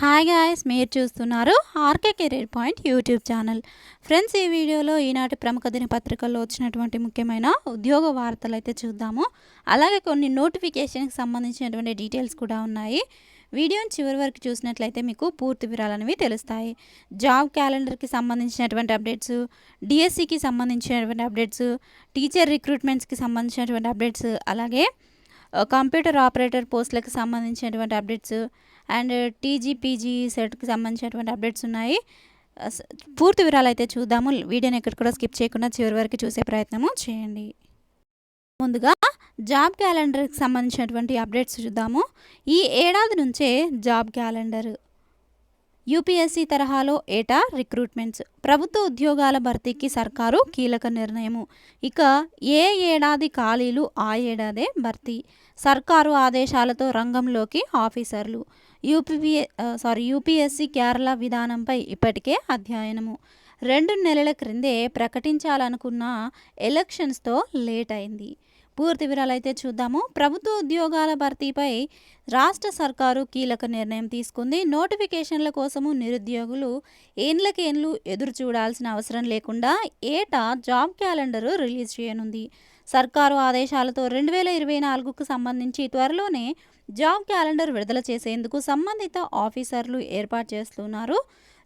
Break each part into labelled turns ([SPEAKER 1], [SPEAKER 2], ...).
[SPEAKER 1] Hi guys, మీరు చూస్తున్నారు RK career point YouTube channel. Friends, ఈ వీడియోలో ఈనాటి ప్రముఖ దినపత్రికల్లో వచ్చినటువంటి ముఖ్యమైన ఉద్యోగ వార్తలు అయితే చూద్దాము. అలాగే కొన్ని నోటిఫికేషన్కి సంబంధించినటువంటి డీటెయిల్స్ కూడా ఉన్నాయి. వీడియోని చివరి వరకు చూసినట్లయితే మీకు పూర్తి వివరాలనేవి తెలుస్తాయి. జాబ్ క్యాలెండర్కి సంబంధించినటువంటి అప్డేట్స్, డిఎస్సికి సంబంధించినటువంటి అప్డేట్స్, టీచర్ రిక్రూట్మెంట్స్కి సంబంధించినటువంటి అప్డేట్స్, అలాగే కంప్యూటర్ ఆపరేటర్ పోస్టులకు సంబంధించినటువంటి అప్డేట్స్ అండ్ టీజీపీజీ సెట్కి సంబంధించినటువంటి అప్డేట్స్ ఉన్నాయి. పూర్తి వివరాలు అయితే చూద్దాము. వీడియోని ఎక్కడ కూడా స్కిప్ చేయకుండా చివరి వరకు చూసే ప్రయత్నము చేయండి. ముందుగా జాబ్ క్యాలెండర్కి సంబంధించినటువంటి అప్డేట్స్ చూద్దాము. ఈ ఏడాది నుంచే జాబ్ క్యాలెండర్. యూపీఎస్సీ తరహాలో ఏటా రిక్రూట్మెంట్స్. ప్రభుత్వ ఉద్యోగాల భర్తీకి సర్కారు కీలక నిర్ణయము. ఇక ఏ ఏడాది ఖాళీలు ఆ ఏడాదే భర్తీ. సర్కారు ఆదేశాలతో రంగంలోకి ఆఫీసర్లు. యూపీఎస్సీ కేరళ విధానంపై ఇప్పటికే అధ్యయనము. 2 నెలల క్రిందే ప్రకటించాలనుకున్న ఎలక్షన్స్తో లేట్ అయింది. పూర్తి వివరాలు అయితే చూద్దాము. ప్రభుత్వ ఉద్యోగాల భర్తీపై రాష్ట్ర సర్కారు కీలక నిర్ణయం తీసుకుంది. నోటిఫికేషన్ల కోసము నిరుద్యోగులు ఏండ్లకేండ్లు ఎదురు చూడాల్సిన అవసరం లేకుండా ఏటా జాబ్ క్యాలెండరు రిలీజ్ చేయనుంది. సర్కారు ఆదేశాలతో 2024కు సంబంధించి త్వరలోనే జాబ్ క్యాలెండర్ విడుదల చేసేందుకు సంబంధిత ఆఫీసర్లు ఏర్పాటు చేస్తున్నారు.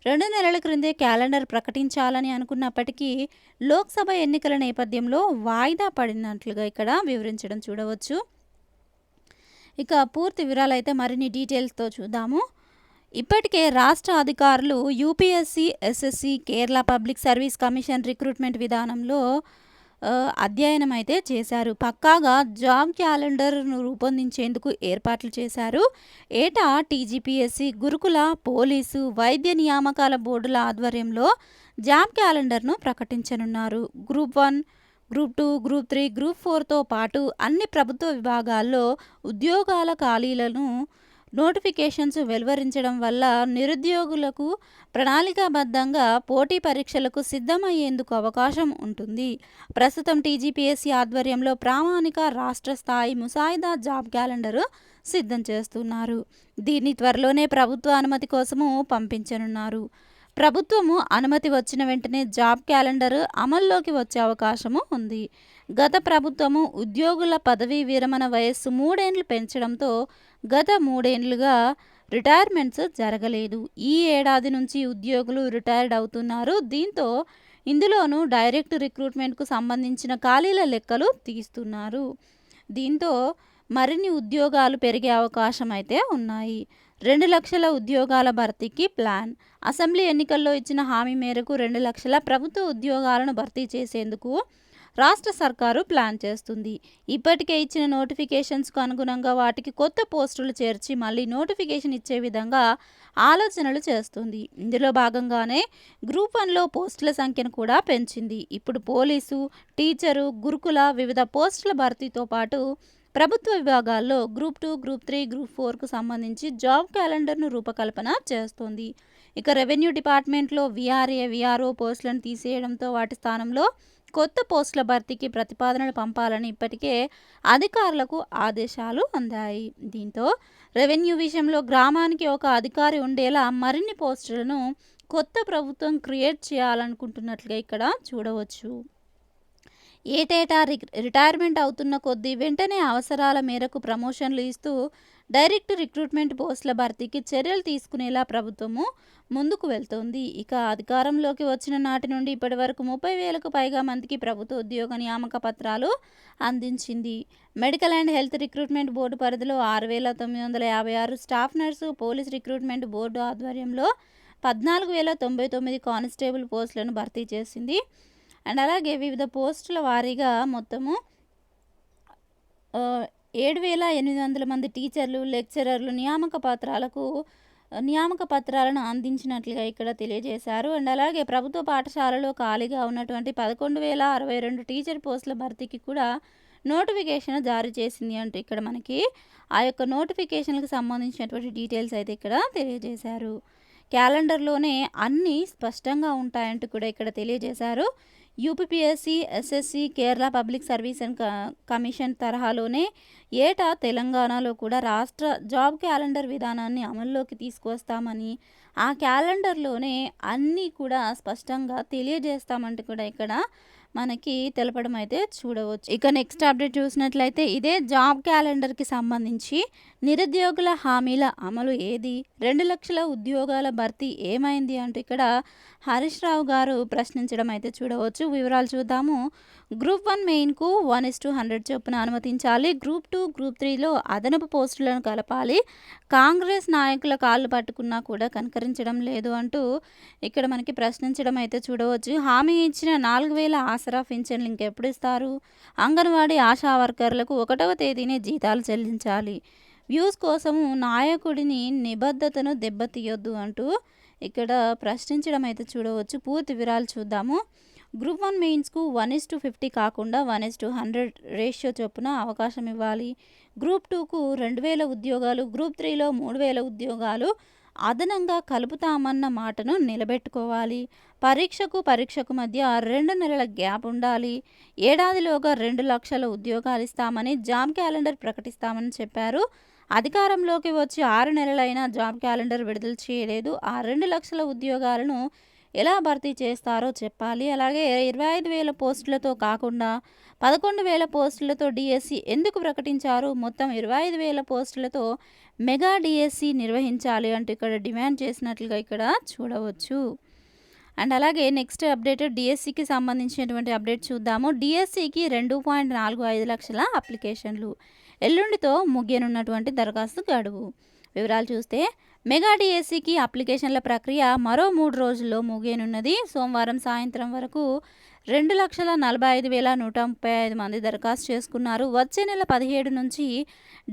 [SPEAKER 1] 2 నెలల క్రిందే క్యాలెండర్ ప్రకటించాలని అనుకున్నప్పటికీ లోక్సభ ఎన్నికల నేపథ్యంలో వాయిదా పడినట్లుగా ఇక్కడ వివరించడం చూడవచ్చు. ఇక పూర్తి వివరాలు అయితే మరిన్ని డీటెయిల్స్తో చూద్దాము. ఇప్పటికే రాష్ట్ర అధికారులు UPSC, SSC, Kerala public service commission recruitment విధానంలో అధ్యయనం అయితే చేశారు. పక్కాగా జాబ్ క్యాలెండర్ను రూపొందించేందుకు ఏర్పాట్లు చేశారు. ఏటా టీజీపీఎస్సీ, గురుకుల, పోలీసు, వైద్య నియామకాల బోర్డుల ఆధ్వర్యంలో జాబ్ క్యాలెండర్ను ప్రకటించనున్నారు. గ్రూప్ 1, గ్రూప్ 2, గ్రూప్ 3, గ్రూప్ 4తో పాటు అన్ని ప్రభుత్వ విభాగాల్లో ఉద్యోగాల ఖాళీలను నోటిఫికేషన్స్ వెలువరించడం వల్ల నిరుద్యోగులకు ప్రణాళికాబద్ధంగా పోటీ పరీక్షలకు సిద్ధమయ్యేందుకు అవకాశం ఉంటుంది. ప్రస్తుతం టీజీపీఎస్సీ ఆధ్వర్యంలో ప్రామాణిక రాష్ట్ర స్థాయి ముసాయిదా జాబ్ క్యాలెండర్ సిద్ధం చేస్తున్నారు. దీన్ని త్వరలోనే ప్రభుత్వ అనుమతి కోసము పంపించనున్నారు. ప్రభుత్వము అనుమతి వచ్చిన వెంటనే జాబ్ క్యాలెండర్ అమల్లోకి వచ్చే అవకాశము ఉంది. గత ప్రభుత్వము ఉద్యోగుల పదవీ విరమణ వయస్సు 3 ఏళ్లు పెంచడంతో గత 3 ఏళ్లుగా రిటైర్మెంట్స్ జరగలేదు. ఈ ఏడాది నుంచి ఉద్యోగులు రిటైర్డ్ అవుతున్నారు. దీంతో ఇందులోనూ డైరెక్ట్ రిక్రూట్మెంట్కు సంబంధించిన ఖాళీల లెక్కలు తీస్తున్నారు. దీంతో మరిన్ని ఉద్యోగాలు పెరిగే అవకాశం అయితే ఉన్నాయి. 2 లక్షల ఉద్యోగాల భర్తీకి ప్లాన్. అసెంబ్లీ ఎన్నికల్లో ఇచ్చిన హామీ మేరకు 2 లక్షల ప్రభుత్వ ఉద్యోగాలను భర్తీ చేసేందుకు రాష్ట్ర సర్కారు ప్లాన్ చేస్తుంది. ఇప్పటికే ఇచ్చిన నోటిఫికేషన్స్కు అనుగుణంగా వాటికి కొత్త పోస్టులు చేర్చి మళ్ళీ నోటిఫికేషన్ ఇచ్చే విధంగా ఆలోచనలు చేస్తుంది. ఇందులో భాగంగానే గ్రూప్ 1లో పోస్టుల సంఖ్యను కూడా పెంచింది. ఇప్పుడు పోలీసు, టీచరు, గురుకుల వివిధ పోస్టుల భర్తీతో పాటు ప్రభుత్వ విభాగాల్లో గ్రూప్ 2, గ్రూప్ 3, గ్రూప్ 4కు సంబంధించి జాబ్ క్యాలెండర్ను రూపకల్పన చేస్తోంది. ఇక రెవెన్యూ డిపార్ట్మెంట్లో వీఆర్ఏ, వీఆర్ఓ పోస్టులను తీసేయడంతో వాటి స్థానంలో కొత్త పోస్టుల భర్తీకి ప్రతిపాదనలు పంపాలని ఇప్పటికే అధికారులకు ఆదేశాలు అందాయి. దీంతో రెవెన్యూ విషయంలో గ్రామానికి ఒక అధికారి ఉండేలా మరిన్ని పోస్టులను కొత్త ప్రభుత్వం క్రియేట్ చేయాలనుకుంటున్నట్లుగా ఇక్కడ చూడవచ్చు. ఏటేటా రిటైర్మెంట్ అవుతున్న కొద్దీ వెంటనే అవసరాల మేరకు ప్రమోషన్లు ఇస్తూ డైరెక్ట్ రిక్రూట్మెంట్ పోస్టుల భర్తీకి చర్యలు తీసుకునేలా ప్రభుత్వము ముందుకు వెళ్తోంది. ఇక అధికారంలోకి వచ్చిన నాటి నుండి ఇప్పటి వరకు 30,000కు పైగా మందికి ప్రభుత్వ ఉద్యోగ నియామక పత్రాలు అందించింది. Medical and health recruitment board పరిధిలో 6,956 staff nurse, police recruitment board ఆధ్వర్యంలో 14,099 కానిస్టేబుల్ పోస్టులను భర్తీ చేసింది. అండ్ అలాగే వివిధ పోస్టుల వారీగా మొత్తము 7,800 మంది టీచర్లు, లెక్చరర్లు నియామక పత్రాలను అందించినట్లుగా ఇక్కడ తెలియజేశారు. అండ్ అలాగే ప్రభుత్వ పాఠశాలలో ఖాళీగా ఉన్నటువంటి 11,062 టీచర్ పోస్టుల భర్తీకి కూడా నోటిఫికేషన్ జారీ చేసింది అంటూ ఇక్కడ మనకి ఆ యొక్క నోటిఫికేషన్లకు సంబంధించినటువంటి డీటెయిల్స్ అయితే ఇక్కడ తెలియజేశారు. క్యాలెండర్లోనే అన్నీ స్పష్టంగా ఉంటాయంటూ కూడా ఇక్కడ తెలియజేశారు. UPPSC, SSC, Kerala public service and commission తరహాలోనే ఏటా తెలంగాణలో కూడా రాష్ట్ర జాబ్ క్యాలెండర్ విధానాన్ని అమల్లోకి తీసుకొస్తామని, ఆ క్యాలెండర్లోనే అన్నీ కూడా స్పష్టంగా తెలియజేస్తామంటూ కూడా ఇక్కడ మనకి తెలపడం అయితే చూడవచ్చు. ఇక నెక్స్ట్ అప్డేట్ చూసినట్లయితే ఇదే జాబ్ క్యాలెండర్కి సంబంధించి నిరుద్యోగుల హామీల అమలు ఏది, 2 లక్షల ఉద్యోగాల భర్తీ ఏమైంది అంటూ ఇక్కడ హరీష్ రావు గారు ప్రశ్నించడం అయితే చూడవచ్చు. వివరాలు చూద్దాము. గ్రూప్ 1 మెయిన్కు 1:100 చొప్పున అనుమతించాలి. గ్రూప్ 2, గ్రూప్ 3లో అదనపు పోస్టులను కలపాలి. కాంగ్రెస్ నాయకుల కాళ్ళు పట్టుకున్నా కూడా కనికరించడం లేదు అంటూ ఇక్కడ మనకి ప్రశ్నించడం అయితే చూడవచ్చు. హామీ ఇచ్చిన 4,000 ఆసరా పింఛన్లు ఇంకెప్పుడు ఇస్తారు? అంగన్వాడీ ఆశా వర్కర్లకు 1వ తేదీనే జీతాలు చెల్లించాలి. వ్యూస్ కోసము నాయకుడిని నిబద్ధతను దెబ్బతీయొద్దు అంటూ ఇక్కడ ప్రశ్నించడం అయితే చూడవచ్చు. పూర్తి వివరాలు చూద్దాము. గ్రూప్ 1 మెయిన్స్కు 1:50 కాకుండా 1:100 రేషియో చొప్పున అవకాశం ఇవ్వాలి. గ్రూప్ 2కు 2,000 ఉద్యోగాలు, గ్రూప్ 3లో 3,000 ఉద్యోగాలు అదనంగా కలుపుతామన్న మాటను నిలబెట్టుకోవాలి. పరీక్షకు మధ్య 2 నెలల గ్యాప్ ఉండాలి. ఏడాదిలోగా 2 లక్షల ఉద్యోగాలు ఇస్తామని జాబ్ క్యాలెండర్ ప్రకటిస్తామని చెప్పారు. అధికారంలోకి వచ్చి 6 నెలలైనా జాబ్ క్యాలెండర్ విడుదల చేయలేదు. ఆ 2 లక్షల ఉద్యోగాలను ఎలా భర్తీ చేస్తారో చెప్పాలి. అలాగే 25,000 పోస్టులతో కాకుండా 11,000 పోస్టులతో డిఎస్సి ఎందుకు ప్రకటించారు? మొత్తం 25,000 పోస్టులతో మెగా డిఎస్సి నిర్వహించాలి అంటూ ఇక్కడ డిమాండ్ చేసినట్లుగా ఇక్కడ చూడవచ్చు. అండ్ అలాగే నెక్స్ట్ అప్డేట్ డిఎస్సికి సంబంధించినటువంటి అప్డేట్ చూద్దాము. డిఎస్సికి 2.45 లక్షల అప్లికేషన్లు. ఎల్లుండితో ముగియనున్నటువంటి దరఖాస్తు గడువు. వివరాలు చూస్తే మెగా డిఎస్సికి అప్లికేషన్ల ప్రక్రియ మరో 3 రోజుల్లో ముగియనున్నది. సోమవారం సాయంత్రం వరకు 2,45,135 మంది దరఖాస్తు చేసుకున్నారు. వచ్చే నెల 17 నుంచి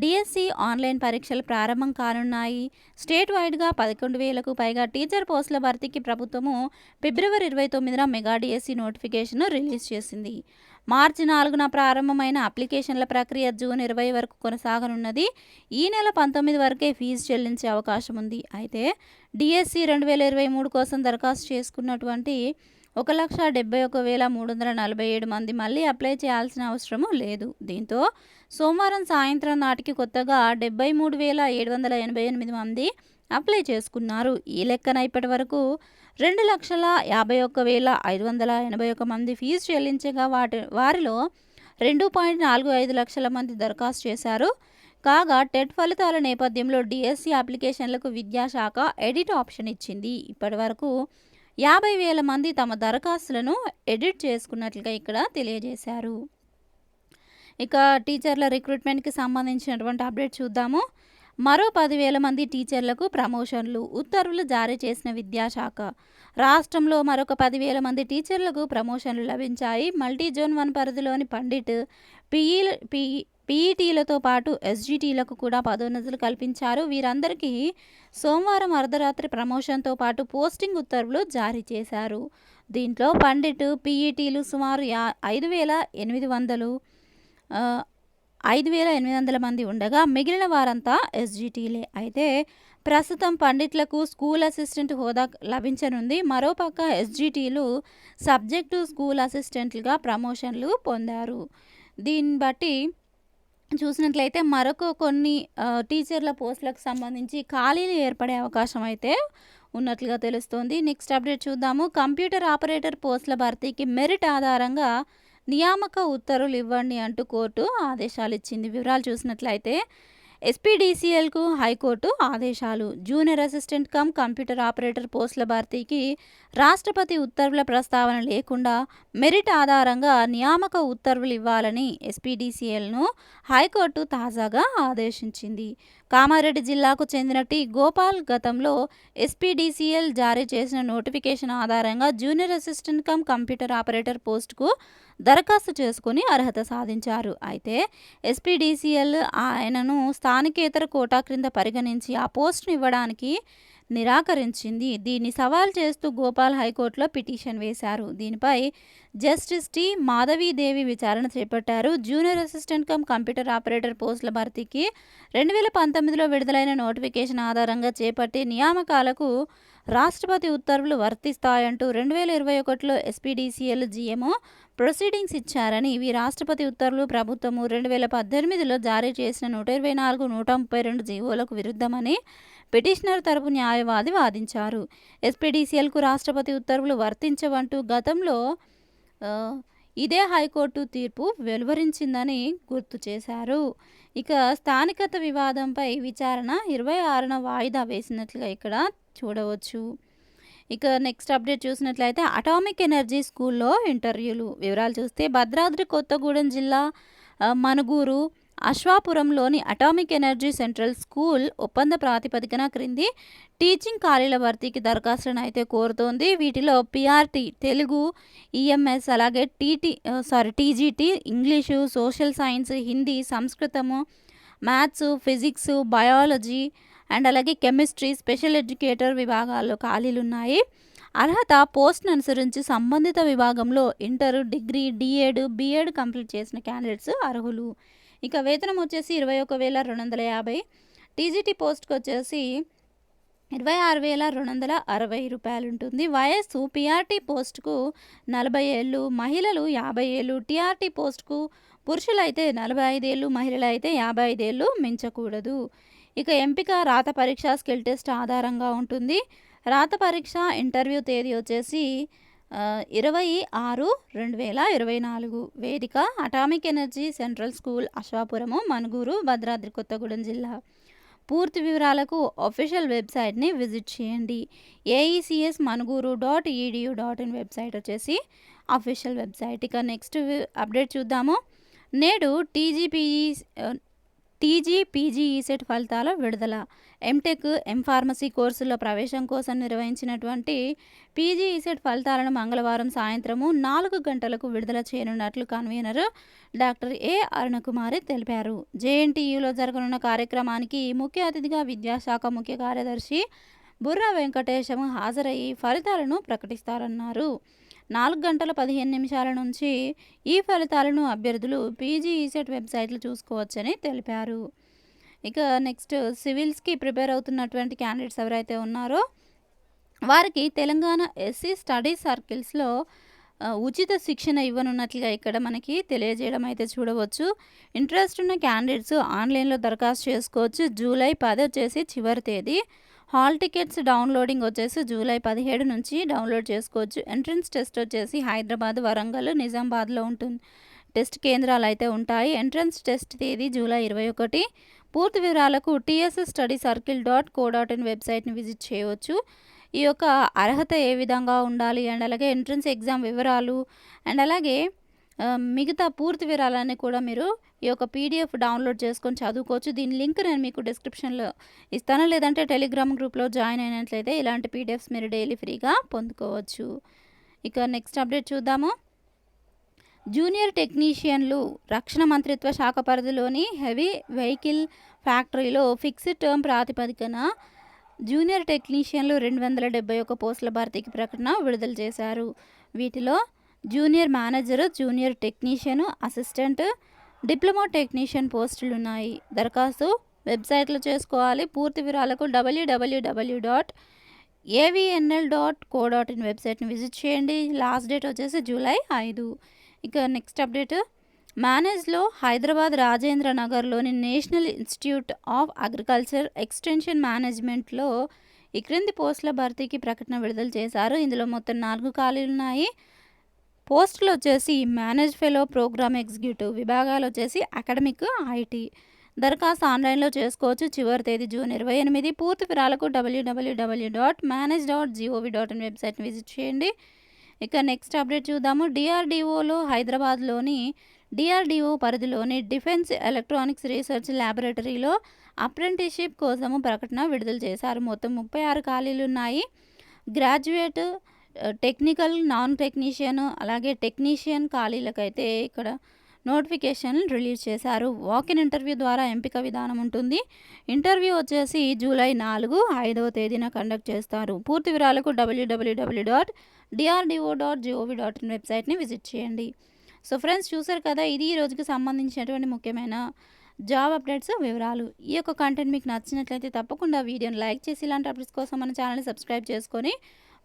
[SPEAKER 1] డిఎస్సి ఆన్లైన్ పరీక్షలు ప్రారంభం కానున్నాయి. స్టేట్ వైడ్గా 11,000కు పైగా టీచర్ పోస్టుల భర్తీకి ప్రభుత్వము ఫిబ్రవరి 29న మెగా డిఎస్సి నోటిఫికేషన్ రిలీజ్ చేసింది. మార్చి 4న ప్రారంభమైన అప్లికేషన్ల ప్రక్రియ జూన్ 20 వరకు కొనసాగనున్నది. ఈ నెల 19 వరకే ఫీజు చెల్లించే అవకాశం ఉంది. అయితే డిఎస్సి 2023 కోసం దరఖాస్తు చేసుకున్నటువంటి 1,71,347 మంది మళ్ళీ అప్లై చేయాల్సిన అవసరము లేదు. దీంతో సోమవారం సాయంత్రం నాటికి కొత్తగా 73,788 మంది అప్లై చేసుకున్నారు. ఈ లెక్కన ఇప్పటి వరకు 2,51,581 మంది ఫీజు చెల్లించగా వారిలో 2.45 లక్షల మంది దరఖాస్తు చేశారు. కాగా టెట్ ఫలితాల నేపథ్యంలో డిఎస్సి అప్లికేషన్లకు విద్యాశాఖ ఎడిట్ ఆప్షన్ ఇచ్చింది. ఇప్పటి వరకు 50,000 మంది తమ దరఖాస్తులను ఎడిట్ చేసుకున్నట్లుగా ఇక్కడ తెలియజేశారు. ఇక టీచర్ల రిక్రూట్మెంట్కి సంబంధించినటువంటి అప్డేట్ చూద్దాము. మరో 10,000 మంది టీచర్లకు ప్రమోషన్లు. ఉత్తర్వులు జారీ చేసిన విద్యాశాఖ. రాష్ట్రంలో మరొక 10,000 మంది టీచర్లకు ప్రమోషన్లు లభించాయి. మల్టీ జోన్ 1 పరిధిలోని పండిట్, పీఈటీలతో పాటు ఎస్జిటీలకు కూడా పదోన్నతులు కల్పించారు. వీరందరికీ సోమవారం అర్ధరాత్రి ప్రమోషన్తో పాటు పోస్టింగ్ ఉత్తర్వులు జారీ చేశారు. దీంట్లో పండిట్, పీఈటీలు సుమారు 5,800 మంది ఉండగా మిగిలిన వారంతా ఎస్జిటీలే. అయితే ప్రస్తుతం పండిట్లకు స్కూల్ అసిస్టెంట్ హోదా లభించనుంది. మరోపక్క ఎస్జిటీలు సబ్జెక్టు స్కూల్ అసిస్టెంట్లుగా ప్రమోషన్లు పొందారు. దీన్ని బట్టి చూసినట్లయితే మరొక కొన్ని టీచర్ల పోస్టులకు సంబంధించి ఖాళీలు ఏర్పడే అవకాశం అయితే ఉన్నట్లుగా తెలుస్తోంది. నెక్స్ట్ అప్డేట్ చూద్దాము. కంప్యూటర్ ఆపరేటర్ పోస్టుల భర్తీకి మెరిట్ ఆధారంగా నియామక ఉత్తర్వులు ఇవ్వండి అంటూ కోర్టు ఆదేశాలు ఇచ్చింది. వివరాలు చూసినట్లయితే ఎస్పీడీసీఎల్కు హైకోర్టు ఆదేశాలు. Junior assistant cum computer operator పోస్టుల భర్తీకి రాష్ట్రపతి ఉత్తర్వుల ప్రస్తావన లేకుండా మెరిట్ ఆధారంగా నియామక ఉత్తర్వులు ఇవ్వాలని ఎస్పీడీసీఎల్ను హైకోర్టు తాజాగా ఆదేశించింది. కామారెడ్డి జిల్లాకు చెందిన టి గోపాల్ గతంలో ఎస్పీడీసీఎల్ జారీ చేసిన నోటిఫికేషన్ ఆధారంగా junior assistant cum computer operator పోస్టుకు దరఖాస్తు చేసుకుని అర్హత సాధించారు. అయితే ఎస్పీడీసీఎల్ ఆయనను స్థానికేతర కోటా క్రింద పరిగణించి ఆ పోస్టును ఇవ్వడానికి నిరాకరించింది. దీన్ని సవాల్ చేస్తూ గోపాల్ హైకోర్టులో పిటిషన్ వేశారు. దీనిపై జస్టిస్ టి మాధవీదేవి విచారణ చేపట్టారు. Junior assistant cum computer operator పోస్టుల భర్తీకి 2019లో విడుదలైన నోటిఫికేషన్ ఆధారంగా చేపట్టి నియామకాలకు రాష్ట్రపతి ఉత్తర్వులు వర్తిస్తాయంటూ 2021లో ఎస్పీడీసీఎల్ జీఎంఓ ప్రొసీడింగ్స్ ఇచ్చారని, ఇవి రాష్ట్రపతి ఉత్తర్వులు ప్రభుత్వము 2018లో జారీ చేసిన 124, 132 జీవోలకు విరుద్ధమని పిటిషనర్ తరపు న్యాయవాది వాదించారు. ఎస్పీడీసీఎల్కు రాష్ట్రపతి ఉత్తర్వులు వర్తించవంటూ గతంలో ఇదే హైకోర్టు తీర్పు వెలువరించిందని గుర్తు చేశారు. ఇక స్థానికత వివాదంపై విచారణ 26న వాయిదా వేసినట్లుగా ఇక్కడ చూడవచ్చు. ఇక నెక్స్ట్ అప్డేట్ చూసినట్లయితే అటామిక్ ఎనర్జీ స్కూల్లో ఇంటర్వ్యూలు వివరాలు చూస్తే భద్రాద్రి కొత్తగూడెం జిల్లా మనుగూరు అశ్వాపురంలోని అటామిక్ ఎనర్జీ సెంట్రల్ స్కూల్ ఒప్పంద ప్రాతిపదికన క్రింది టీచింగ్ ఖాళీల భర్తీకి దరఖాస్తులను అయితే కోరుతోంది. వీటిలో పిఆర్టీ తెలుగు, ఈఎంఎస్, అలాగే TGT English, social science, Hindi, సంస్కృతము, మ్యాథ్స్, ఫిజిక్స్, బయాలజీ అండ్ అలాగే కెమిస్ట్రీ, స్పెషల్ ఎడ్యుకేటర్ విభాగాల్లో ఖాళీలున్నాయి. అర్హత పోస్ట్ను అనుసరించి సంబంధిత విభాగంలో inter, degree, DEd, BEd complete చేసిన క్యాండిడేట్స్ అర్హులు. ఇక వేతనం వచ్చేసి 21,250. టీజీటీ పోస్ట్కి వచ్చేసి 26,260 రూపాయలు ఉంటుంది. వయస్సు పిఆర్టీ పోస్టుకు 40 ఏళ్ళు, మహిళలు 50 ఏళ్ళు. టీఆర్టీ పోస్టుకు పురుషులైతే 45 ఏళ్ళు, మహిళలు అయితే 55 ఏళ్ళు మించకూడదు. ఇక ఎంపిక రాత పరీక్ష, స్కిల్ టెస్ట్ ఆధారంగా ఉంటుంది. రాత పరీక్ష ఇంటర్వ్యూ తేదీ వచ్చేసి 26/2024. వేదిక అటామిక్ ఎనర్జీ సెంట్రల్ స్కూల్, అశ్వాపురము, మనుగూరు, భద్రాద్రి కొత్తగూడెం జిల్లా. పూర్తి వివరాలకు అఫీషియల్ వెబ్సైట్ని విజిట్ చేయండి. aecsmanuguru.edu.in వెబ్సైట్ వచ్చేసి అఫీషియల్ వెబ్సైట్. ఇక నెక్స్ట్ అప్డేట్ చూద్దాము. నేడు టీజీపీజీఈసెట్ ఫలితాల విడుదల. ఎంటెక్, ఎంఫార్మసీ కోర్సుల్లో ప్రవేశం కోసం నిర్వహించినటువంటి పీజీఈసెట్ ఫలితాలను మంగళవారం సాయంత్రము 4 గంటలకు విడుదల చేయనున్నట్లు కన్వీనర్ డాక్టర్ ఏ అరుణకుమారి తెలిపారు. జేఎన్టీయూలో జరగనున్న కార్యక్రమానికి ముఖ్య అతిథిగా విద్యాశాఖ ముఖ్య కార్యదర్శి బుర్రా వెంకటేశం హాజరయ్యి ఫలితాలను ప్రకటిస్తారన్నారు. 4:15 నుంచి ఈ ఫలితాలను అభ్యర్థులు పీజీఈసెట్ వెబ్సైట్లు చూసుకోవచ్చని తెలిపారు. ఇక నెక్స్ట్ సివిల్స్కి ప్రిపేర్ అవుతున్నటువంటి క్యాండిడేట్స్ ఎవరైతే ఉన్నారో వారికి తెలంగాణ ఎస్సీ స్టడీ సర్కిల్స్లో ఉచిత శిక్షణ ఇవ్వనున్నట్లుగా ఇక్కడ మనకి తెలియజేయడం అయితే చూడవచ్చు. ఇంట్రెస్ట్ ఉన్న క్యాండిడేట్స్ ఆన్లైన్లో దరఖాస్తు చేసుకోవచ్చు. జూలై 10 వచ్చేసి చివరి తేదీ. హాల్ టికెట్స్ డౌన్లోడింగ్ వచ్చేసి జూలై 17 నుంచి డౌన్లోడ్ చేసుకోవచ్చు. ఎంట్రన్స్ టెస్ట్ వచ్చేసి హైదరాబాద్, వరంగల్, నిజామాబాద్లో ఉంటుంది. టెస్ట్ కేంద్రాలు అయితే ఉంటాయి. ఎంట్రన్స్ టెస్ట్ తేదీ జూలై 21. పూర్తి వివరాలకు tsstudycircle.co.in వెబ్సైట్ని విజిట్ చేయవచ్చు. ఈ యొక్క అర్హత ఏ విధంగా ఉండాలి అండ్ అలాగే ఎంట్రన్స్ ఎగ్జామ్ వివరాలు అండ్ అలాగే మిగతా పూర్తి వివరాలన్నీ కూడా మీరు ఈ యొక్క పీడిఎఫ్ డౌన్లోడ్ చేసుకొని చదువుకోవచ్చు. దీని లింక్ నేను మీకు డిస్క్రిప్షన్లో ఇస్తాను, లేదంటే టెలిగ్రామ్ గ్రూప్లో జాయిన్ అయినట్లయితే ఇలాంటి పీడిఎఫ్స్ మీరు డైలీ ఫ్రీగా పొందుకోవచ్చు. ఇక నెక్స్ట్ అప్డేట్ చూద్దాము. జూనియర్ టెక్నీషియన్లు రక్షణ మంత్రిత్వ శాఖ పరిధిలోని హెవీ వెహికల్ ఫ్యాక్టరీలో ఫిక్స్డ్ టర్మ్ ప్రాతిపదికన జూనియర్ టెక్నీషియన్లు 271 పోస్టుల భర్తీకి ప్రకటన విడుదల చేశారు. వీటిలో junior manager, junior technician, assistant, diploma technician పోస్టులు ఉన్నాయి. దరఖాస్తు వెబ్సైట్లో చేసుకోవాలి. పూర్తి వివరాలకు www.avnl.co.in వెబ్సైట్ని విజిట్ చేయండి. లాస్ట్ డేట్ వచ్చేసి జూలై 5. ఇక నెక్స్ట్ అప్డేట్. మేనేజ్లో హైదరాబాద్ రాజేంద్ర నగర్లోని national institute of agriculture extension మేనేజ్మెంట్లో ఈ క్రింది పోస్టుల భర్తీకి ప్రకటన విడుదల చేశారు. ఇందులో మొత్తం 4 ఖాళీలు ఉన్నాయి. పోస్టులు వచ్చేసి మేనేజ్ ఫెలో, ప్రోగ్రామ్ ఎగ్జిక్యూటివ్. విభాగాలు వచ్చేసి అకాడమిక్, ఐటీ. దరఖాస్తు ఆన్లైన్లో చేసుకోవచ్చు. చివరి తేదీ జూన్ 28. పూర్తి వివరాలకు www.manage.gov.in వెబ్సైట్ని విజిట్ చేయండి. ఇక నెక్స్ట్ అప్డేట్ చూద్దాము. డిఆర్డిఓలో హైదరాబాద్లోని డిఆర్డిఓ పరిధిలోని డిఫెన్స్ ఎలక్ట్రానిక్స్ రీసెర్చ్ ల్యాబొరేటరీలో అప్రెంటిస్షిప్ కోసము ప్రకటన విడుదల చేశారు. మొత్తం 36 ఖాళీలు ఉన్నాయి. గ్రాడ్యుయేట్, టెక్నికల్, నాన్ టెక్నీషియన్, అలాగే టెక్నీషియన్ ఖాళీలకైతే ఇక్కడ నోటిఫికేషన్ రిలీజ్ చేశారు. వాకిన్ ఇంటర్వ్యూ ద్వారా ఎంపిక విధానం ఉంటుంది. ఇంటర్వ్యూ వచ్చేసి జూలై 4, 5వ తేదీన కండక్ట్ చేస్తారు. పూర్తి వివరాలకు www.drdo.gov.in వెబ్సైట్ని విజిట్ చేయండి. సో ఫ్రెండ్స్, చూసారు కదా, ఇది ఈ రోజుకి సంబంధించినటువంటి ముఖ్యమైన జాబ్ అప్డేట్స్ వివరాలు. ఈ యొక్క కంటెంట్ మీకు నచ్చినట్లయితే తప్పకుండా వీడియోని లైక్ చేసి ఇలాంటి అప్డేట్స్ కోసం మన ఛానల్ని సబ్స్క్రైబ్ చేసుకొని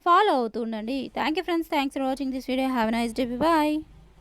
[SPEAKER 1] ఫాలో అవుతూ ఉండండి. Thank you friends, thanks for watching this video. Have a nice day. Bye.